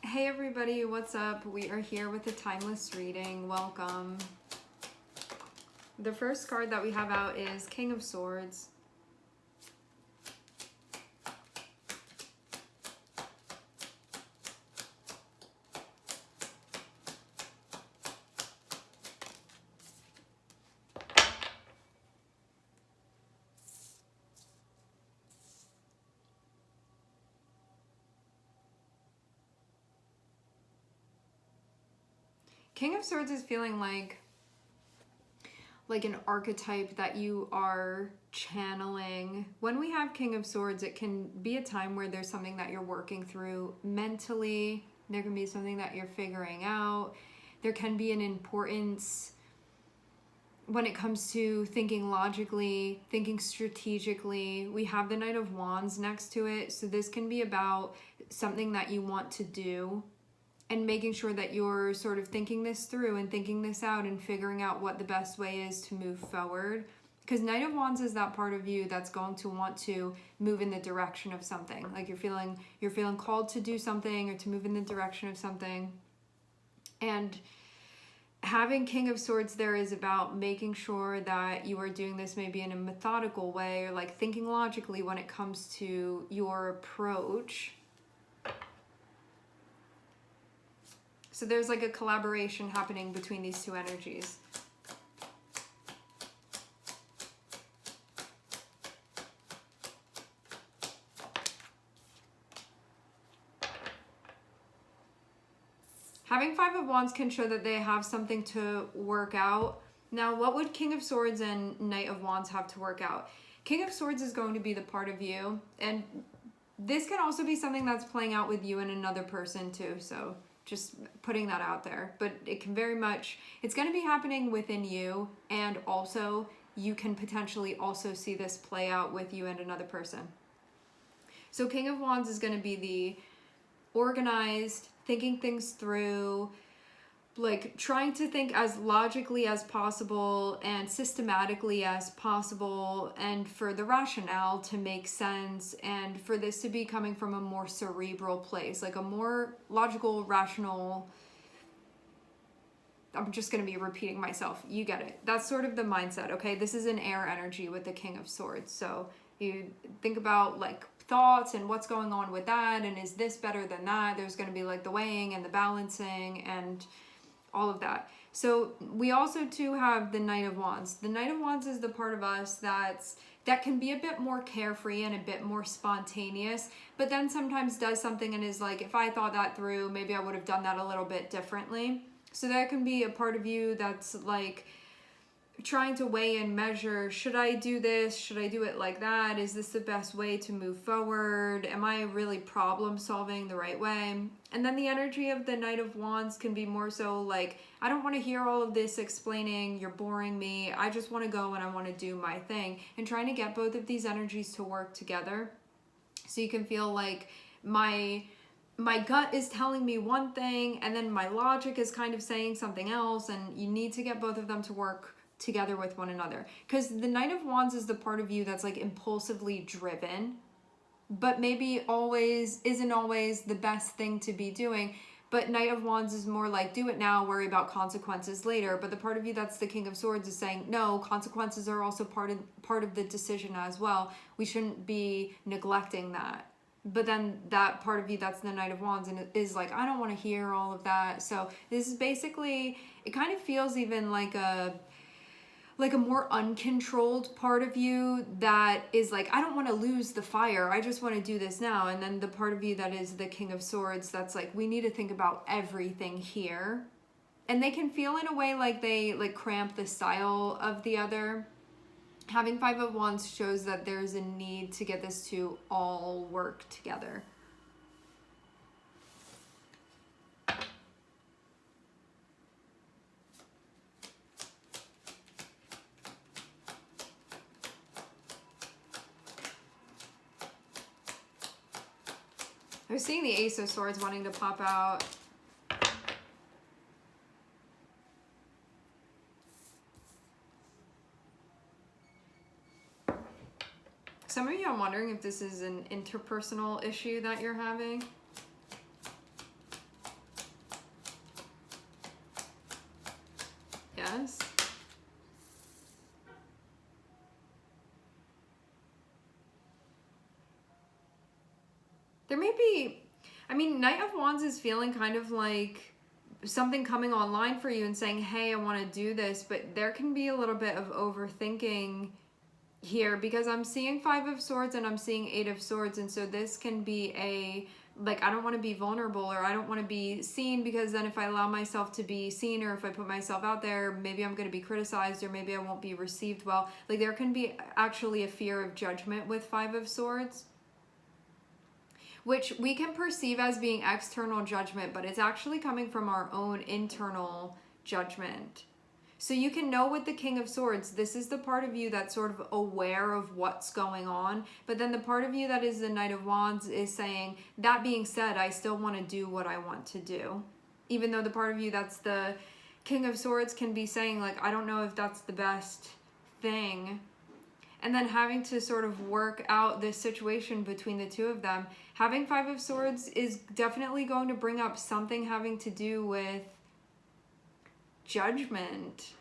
Hey everybody, what's up? We are here with a timeless reading. Welcome. The first card that we have out is King of Swords. King of Swords is feeling like an archetype that you are channeling. When we have King of Swords, it can be a time where there's something that you're working through mentally. There can be something that you're figuring out. There can be an importance when it comes to thinking logically, thinking strategically. We have the Knight of Wands next to it. So this can be about something that you want to do and making sure that you're sort of thinking this through and thinking this out and figuring out what the best way is to move forward. Because Knight of Wands is that part of you that's going to want to move in the direction of something. Like you're feeling called to do something or to move in the direction of something. And having King of Swords there is about making sure that you are doing this maybe in a methodical way or like thinking logically when it comes to your approach. So there's like a collaboration happening between these two energies. Having Five of Wands can show that they have something to work out. Now, what would King of Swords and Knight of Wands have to work out? King of Swords is going to be the part of you, and this can also be something that's playing out with you and another person too, so just putting that out there. But it can very much, it's going to be happening within you, and also you can potentially also see this play out with you and another person. So King of Wands is going to be the organized, thinking things through, like trying to think as logically as possible and systematically as possible, and for the rationale to make sense, and for this to be coming from a more cerebral place, like a more logical, rational. I'm just going to be repeating myself. You get it. That's sort of the mindset, okay? This is an air energy with the King of Swords. So you think about like thoughts and what's going on with that, and is this better than that? There's going to be like the weighing and the balancing and all of that. So we also too have the Knight of Wands. The Knight of Wands is the part of us that can be a bit more carefree and a bit more spontaneous, but then sometimes does something and is like, if I thought that through, maybe I would have done that a little bit differently. So that can be a part of you that's like trying to weigh and measure, should I do this? Should I do it like that? Is this the best way to move forward? Am I really problem solving the right way? And then the energy of the Knight of Wands can be more so like, I don't want to hear all of this explaining, you're boring me. I just want to go and I want to do my thing. And trying to get both of these energies to work together. So you can feel like my gut is telling me one thing and then my logic is kind of saying something else, and you need to get both of them to work together with one another. Because the Knight of Wands is the part of you that's like impulsively driven, but maybe isn't always the best thing to be doing. But Knight of Wands is more like, do it now, worry about consequences later. But the part of you that's the King of Swords is saying, no, consequences are also part of the decision as well. We shouldn't be neglecting that. But then that part of you that's the Knight of Wands and is like, I don't want to hear all of that. So this is basically, it kind of feels even like a more uncontrolled part of you that is like, I don't want to lose the fire. I just want to do this now. And then the part of you that is the King of Swords, that's like, we need to think about everything here. And they can feel in a way like they like cramp the style of the other. Having Five of Wands shows that there's a need to get this to all work together. I was seeing the Ace of Swords wanting to pop out. Some of you, I'm wondering if this is an interpersonal issue that you're having. this. There may be, I mean, Knight of Wands is feeling kind of like something coming online for you and saying, hey, I want to do this, but there can be a little bit of overthinking here because I'm seeing 5 of Swords and I'm seeing 8 of Swords, and so this can be a, like, I don't want to be vulnerable, or I don't want to be seen, because then if I allow myself to be seen, or if I put myself out there, maybe I'm going to be criticized, or maybe I won't be received well. Like, there can be actually a fear of judgment with 5 of Swords, which we can perceive as being external judgment, but it's actually coming from our own internal judgment. So you can know with the King of Swords, this is the part of you that's sort of aware of what's going on, but then the part of you that is the Knight of Wands is saying, that being said, I still want to do what I want to do. Even though the part of you that's the King of Swords can be saying, like, I don't know if that's the best thing. And then having to sort of work out this situation between the two of them. Having 5 of Swords is definitely going to bring up something having to do with judgment.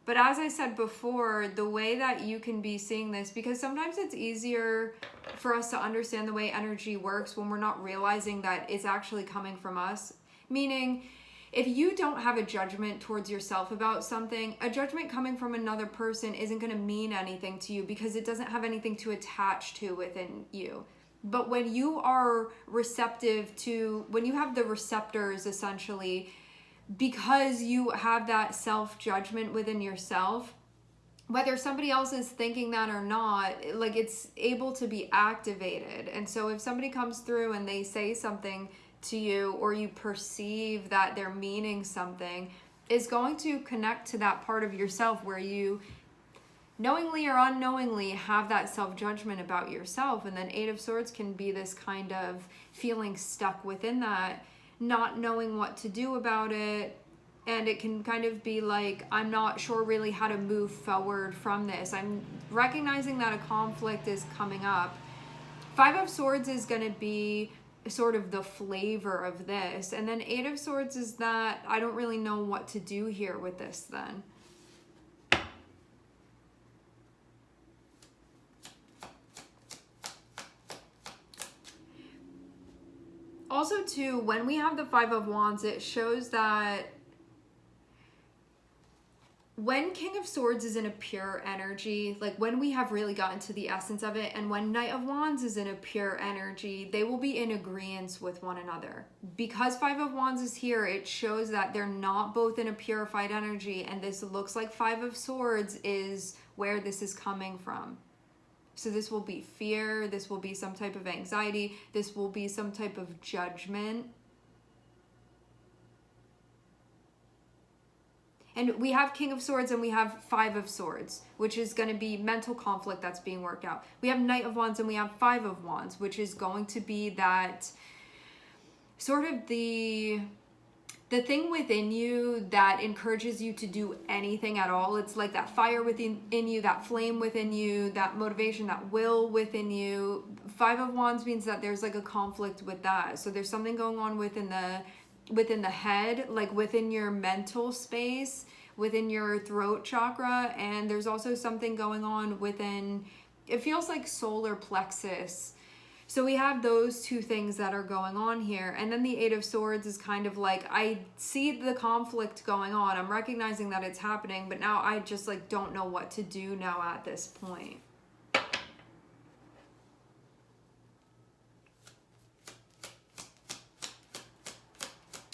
But as I said before, the way that you can be seeing this, because sometimes it's easier for us to understand the way energy works when we're not realizing that it's actually coming from us. Meaning, if you don't have a judgment towards yourself about something, a judgment coming from another person isn't going to mean anything to you because it doesn't have anything to attach to within you. But when you are receptive to, when you have the receptors essentially, because you have that self-judgment within yourself, whether somebody else is thinking that or not, like, it's able to be activated. And so if somebody comes through and they say something to you, or you perceive that they're meaning something, is going to connect to that part of yourself where you knowingly or unknowingly have that self-judgment about yourself. And then 8 of Swords can be this kind of feeling stuck within that, not knowing what to do about it. And it can kind of be like, I'm not sure really how to move forward from this. I'm recognizing that a conflict is coming up. 5 of Swords is going to be sort of the flavor of this. And then 8 of Swords is that I don't really know what to do here with this then. Also too, when we have the 5 of Wands, it shows that when King of Swords is in a pure energy, like when we have really gotten to the essence of it, and when Knight of Wands is in a pure energy, they will be in agreement with one another. Because 5 of Wands is here, it shows that they're not both in a purified energy, and this looks like 5 of Swords is where this is coming from. So this will be fear, this will be some type of anxiety, this will be some type of judgment. And we have King of Swords and we have 5 of Swords, which is going to be mental conflict that's being worked out. We have Knight of Wands and we have 5 of Wands, which is going to be that sort of the thing within you that encourages you to do anything at all. It's like that fire within you, that flame within you, that motivation, that will within you. 5 of Wands means that there's like a conflict with that. So there's something going on within the head, like within your mental space, within your throat chakra, and there's also something going on within, it feels like solar plexus. So we have those two things that are going on here. And then the 8 of Swords is kind of like, I see the conflict going on, I'm recognizing that it's happening, but now I just like don't know what to do now at this point.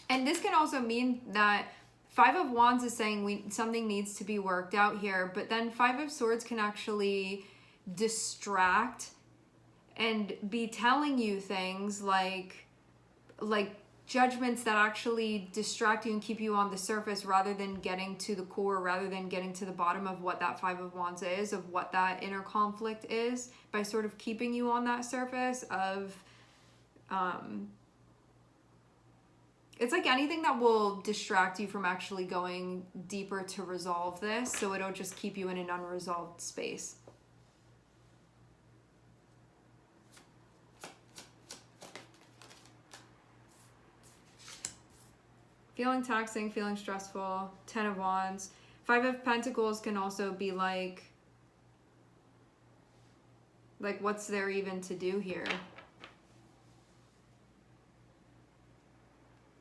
And this can also mean that 5 of Wands is saying something needs to be worked out here, but then 5 of Swords can actually distract and be telling you things like judgments that actually distract you and keep you on the surface rather than getting to the core, rather than getting to the bottom of what that 5 of Wands is, of what that inner conflict is, by sort of keeping you on that surface of it's like anything that will distract you from actually going deeper to resolve this, so it'll just keep you in an unresolved space. Feeling taxing, feeling stressful, 10 of Wands. Five of Pentacles can also be like what's there even to do here?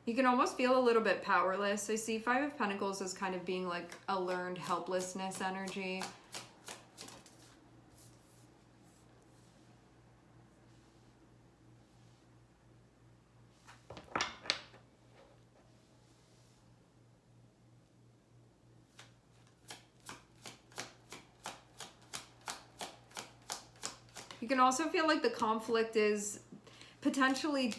You can almost feel a little bit powerless. I see Five of Pentacles as kind of being like a learned helplessness energy. You can also feel like the conflict is potentially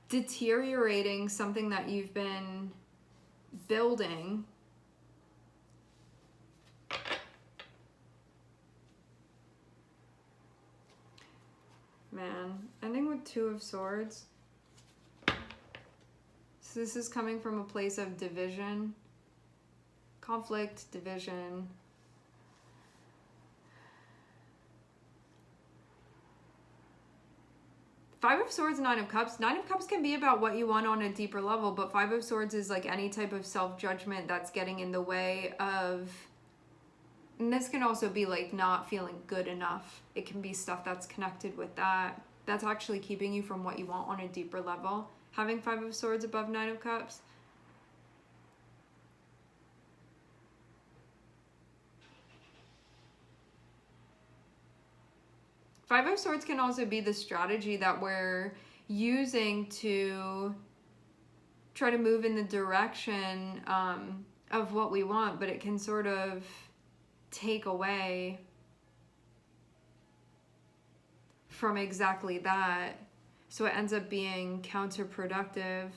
deteriorating something that you've been building. Man, ending with Two of Swords. So this is coming from a place of division, conflict, division. Five of Swords, Nine of Cups. Nine of Cups can be about what you want on a deeper level, but Five of Swords is like any type of self-judgment that's getting in the way of... And this can also be like not feeling good enough. It can be stuff that's connected with that. That's actually keeping you from what you want on a deeper level. Having Five of Swords above Nine of Cups. Five of Swords can also be the strategy that we're using to try to move in the direction of what we want, but it can sort of take away from exactly that. So it ends up being counterproductive.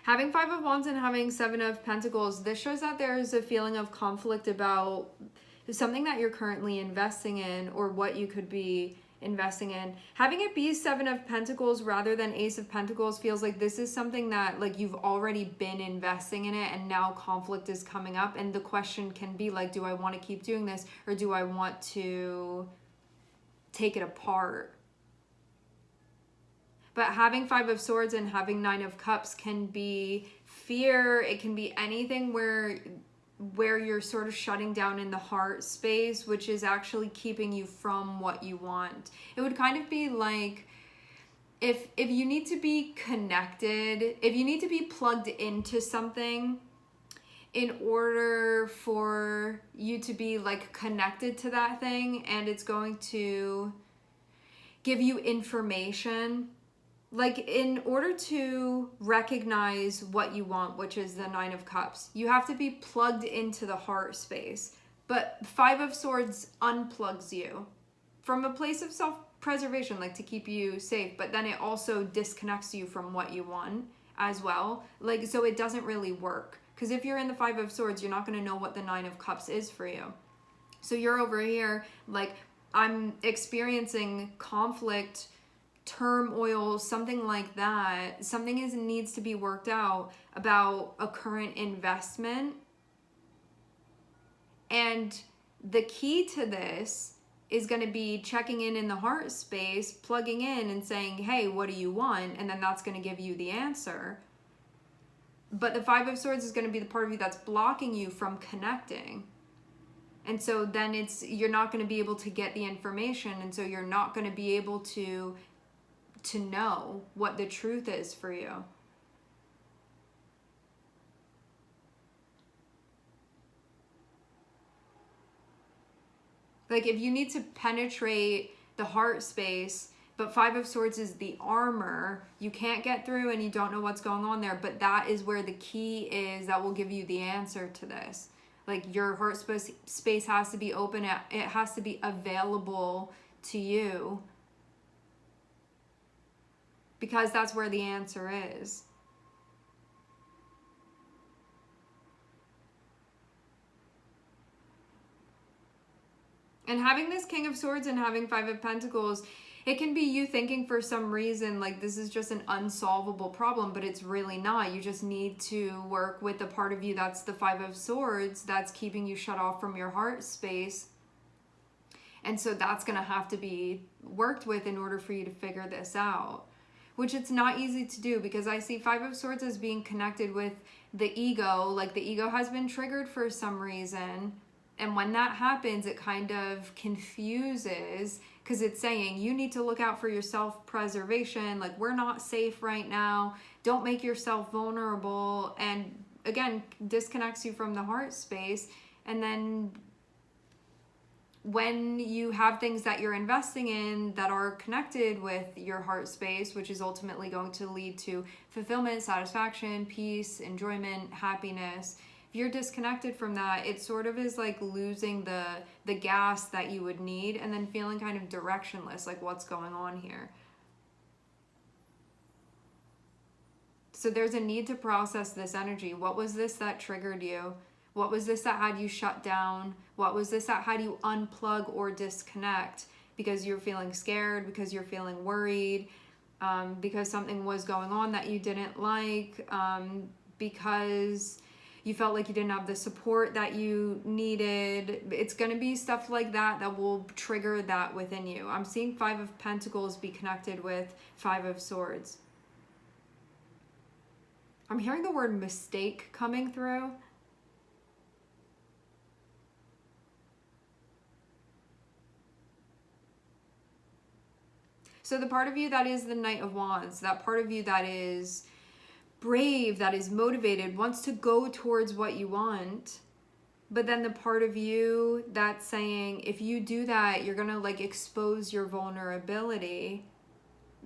Having Five of Wands and having Seven of Pentacles, this shows that there is a feeling of conflict about something that you're currently investing in or what you could be investing in. Having it be Seven of Pentacles rather than Ace of Pentacles feels like this is something that like you've already been investing in it and now conflict is coming up, and the question can be like, do I want to keep doing this or do I want to take it apart? But having Five of Swords and having Nine of Cups can be fear. It can be anything where you're sort of shutting down in the heart space, which is actually keeping you from what you want. It would kind of be like if you need to be connected, if you need to be plugged into something in order for you to be like connected to that thing, and it's going to give you information. Like in order to recognize what you want, which is the Nine of Cups, you have to be plugged into the heart space. But Five of Swords unplugs you from a place of self-preservation, like to keep you safe, but then it also disconnects you from what you want as well. Like, so it doesn't really work. Because if you're in the Five of Swords, you're not going to know what the Nine of Cups is for you. So you're over here, like, I'm experiencing conflict, turmoil, something like that. Something needs to be worked out about a current investment. And the key to this is going to be checking in the heart space, plugging in and saying, hey, what do you want? And then that's going to give you the answer. But the Five of Swords is going to be the part of you that's blocking you from connecting. And so then you're not going to be able to get the information. And so you're not going to be able to know what the truth is for you. Like if you need to penetrate the heart space, but Five of Swords is the armor, you can't get through and you don't know what's going on there, but that is where the key is that will give you the answer to this. Like your heart space has to be open, it has to be available to you, because that's where the answer is. And having this King of Swords and having Five of Pentacles, it can be you thinking for some reason like this is just an unsolvable problem, but it's really not. You just need to work with the part of you that's the Five of Swords that's keeping you shut off from your heart space. And so that's going to have to be worked with in order for you to figure this out. which it's not easy to do, because I see Five of Swords as being connected with the ego. Like the ego has been triggered for some reason. And when that happens, it kind of confuses, because it's saying you need to look out for your self-preservation. Like, we're not safe right now. Don't make yourself vulnerable. And again, disconnects you from the heart space. And then when you have things that you're investing in that are connected with your heart space, which is ultimately going to lead to fulfillment, satisfaction, peace, enjoyment, happiness, if you're disconnected from that, it sort of is like losing the gas that you would need, and then feeling kind of directionless, like what's going on here. So there's a need to process this energy. What was this that triggered you? What was this that had you shut down? What was this that had you unplug or disconnect because you're feeling scared, because you're feeling worried, because something was going on that you didn't like, because you felt like you didn't have the support that you needed? It's going to be stuff like that that will trigger that within you. I'm seeing Five of Pentacles be connected with Five of Swords. I'm hearing the word mistake coming through. So the part of you that is the Knight of Wands, that part of you that is brave, that is motivated, wants to go towards what you want. But then the part of you that's saying, if you do that, you're going to like expose your vulnerability.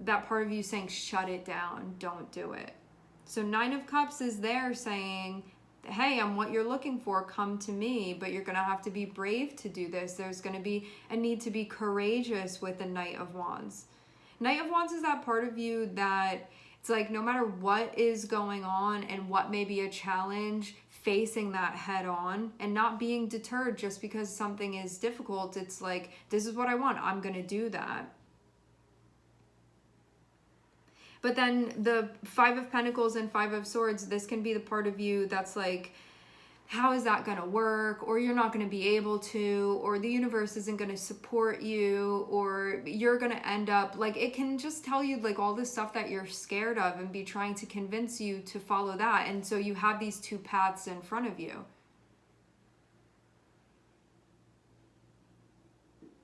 That part of you saying, shut it down, don't do it. So Nine of Cups is there saying, hey, I'm what you're looking for, come to me, but you're going to have to be brave to do this. There's going to be a need to be courageous with the Knight of Wands. Knight of Wands is that part of you that it's like, no matter what is going on and what may be a challenge, facing that head on and not being deterred just because something is difficult. It's like, this is what I want, I'm going to do that. But then the Five of Pentacles and Five of Swords, this can be the part of you that's like, how is that going to work? Or you're not going to be able to, or the universe isn't going to support you, or you're going to end up like, it can just tell you like all this stuff that you're scared of and be trying to convince you to follow that. And so you have these two paths in front of you.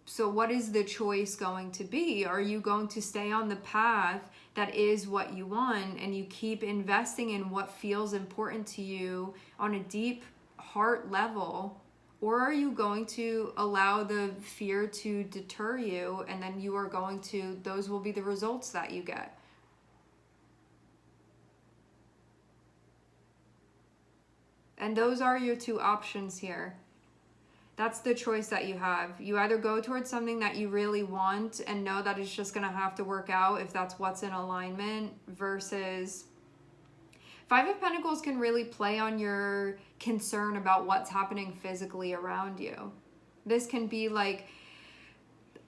So what is the choice going to be? Are you going to stay on the path that is what you want and you keep investing in what feels important to you on a deep heart level? Or are you going to allow the fear to deter you, and then you are going to, those will be the results that you get? And those are your two options here. That's the choice that you have. You either go towards something that you really want and know that it's just going to have to work out if that's what's in alignment, versus Five of Pentacles can really play on your concern about what's happening physically around you. This can be like,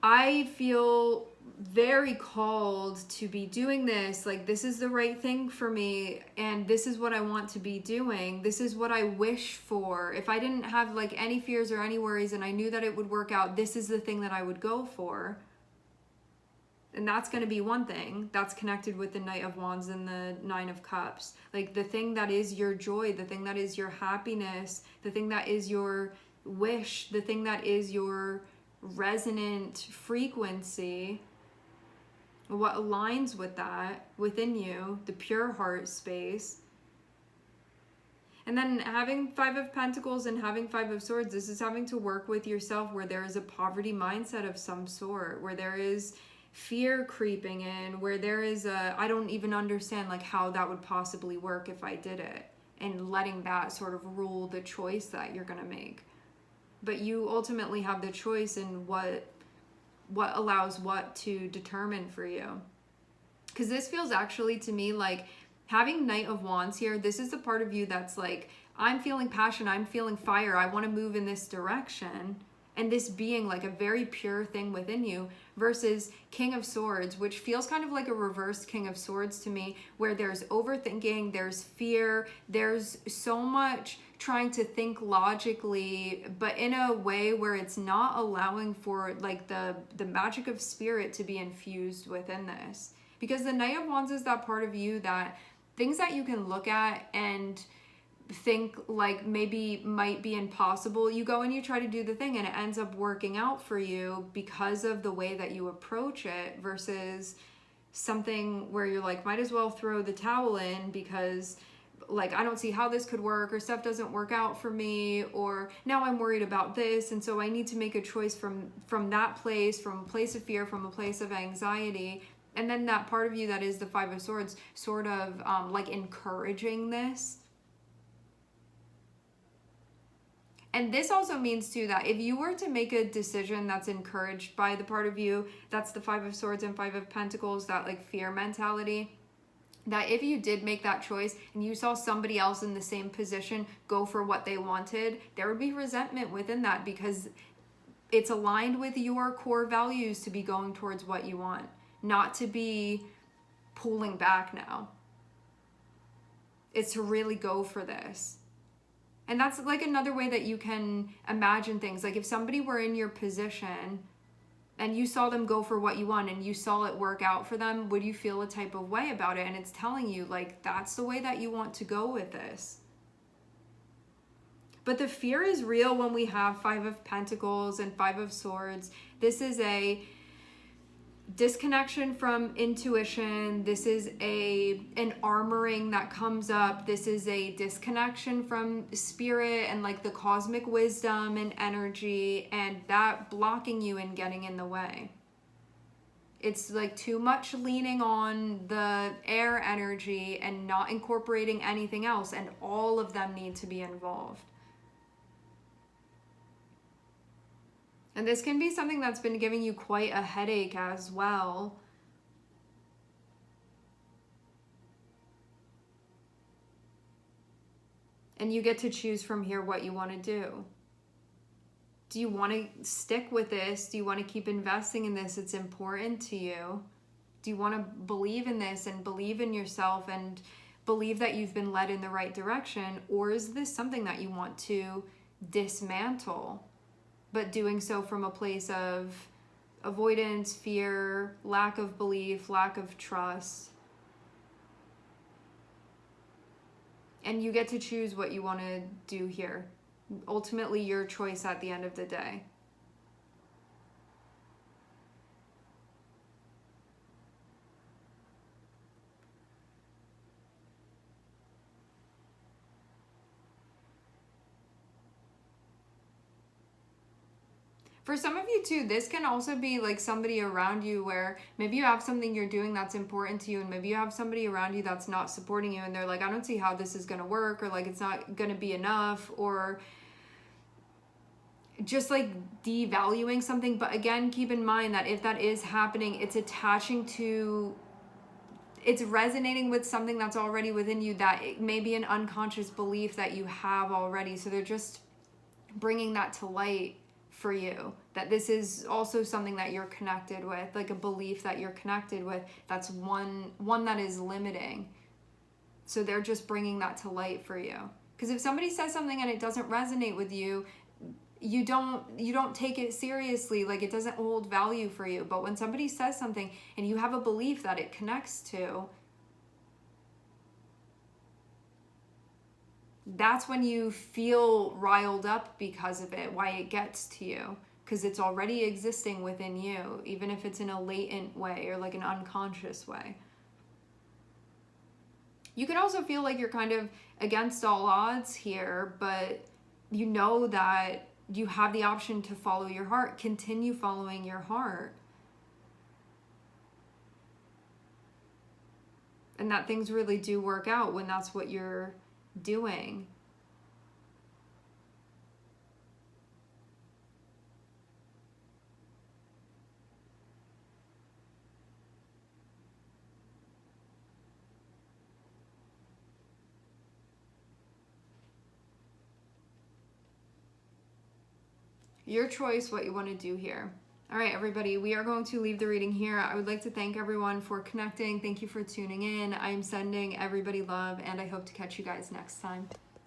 I feel very called to be doing this, like this is the right thing for me, and this is what I want to be doing, this is what I wish for. If I didn't have like any fears or any worries and I knew that it would work out, this is the thing that I would go for. And that's going to be one thing that's connected with the Knight of Wands and the Nine of Cups. Like the thing that is your joy, the thing that is your happiness, the thing that is your wish, the thing that is your resonant frequency, what aligns with that within you, the pure heart space. And then having Five of Pentacles and having Five of Swords, this is having to work with yourself where there is a poverty mindset of some sort, where there is fear creeping in, where there is a, I don't even understand like how that would possibly work if I did it, and letting that sort of rule the choice that you're going to make. But you ultimately have the choice in what allows what to determine for you. Because this feels actually to me like having Knight of Wands here, this is the part of you that's like, I'm feeling passion, I'm feeling fire, I want to move in this direction. And this being like a very pure thing within you, versus King of Swords, which feels kind of like a reversed King of Swords to me, where there's overthinking, there's fear, there's so much trying to think logically, but in a way where it's not allowing for like the magic of spirit to be infused within this. Because the Knight of Wands is that part of you that things that you can look at and think like maybe might be impossible, you go and you try to do the thing and it ends up working out for you because of the way that you approach it, versus something where you're like, might as well throw the towel in because like I don't see how this could work, or stuff doesn't work out for me, or now I'm worried about this, and so I need to make a choice from that place, from a place of fear, from a place of anxiety. And then that part of you that is the Five of Swords sort of like encouraging this. And this also means too that if you were to make a decision that's encouraged by the part of you that's the Five of Swords and Five of Pentacles, that like fear mentality, that if you did make that choice and you saw somebody else in the same position go for what they wanted, there would be resentment within that, because it's aligned with your core values to be going towards what you want, not to be pulling back now. It's to really go for this. And that's like another way that you can imagine things. Like if somebody were in your position and you saw them go for what you want and you saw it work out for them, would you feel a type of way about it? And it's telling you like that's the way that you want to go with this. But the fear is real when we have Five of Pentacles and Five of Swords. This is a disconnection from intuition. This is an armoring that comes up. This is a disconnection from spirit and like the cosmic wisdom and energy, and that blocking you and getting in the way. It's like too much leaning on the air energy and not incorporating anything else, and all of them need to be involved. And this can be something that's been giving you quite a headache as well. And you get to choose from here what you want to do. Do you want to stick with this? Do you want to keep investing in this? It's important to you. Do you want to believe in this and believe in yourself and believe that you've been led in the right direction? Or is this something that you want to dismantle, but doing so from a place of avoidance, fear, lack of belief, lack of trust? And you get to choose what you want to do here. Ultimately, your choice at the end of the day. For some of you too, this can also be like somebody around you where maybe you have something you're doing that's important to you, and maybe you have somebody around you that's not supporting you, and they're like, I don't see how this is going to work, or like it's not going to be enough, or just like devaluing something. But again, keep in mind that if that is happening, it's attaching to, it's resonating with something that's already within you, that it may be an unconscious belief that you have already. So they're just bringing that to light for you, that this is also something that you're connected with, like a belief that you're connected with, that's one that is limiting. So they're just bringing that to light for you. Because if somebody says something and it doesn't resonate with you, you don't take it seriously, like it doesn't hold value for you. But when somebody says something and you have a belief that it connects to, that's when you feel riled up because of it, why it gets to you, because it's already existing within you, even if it's in a latent way or like an unconscious way. You can also feel like you're kind of against all odds here, but you know that you have the option to follow your heart. Continue following your heart. And that things really do work out when that's what you're doing. Your choice what you want to do here. All right, everybody, we are going to leave the reading here. I would like to thank everyone for connecting. Thank you for tuning in. I'm sending everybody love, and I hope to catch you guys next time.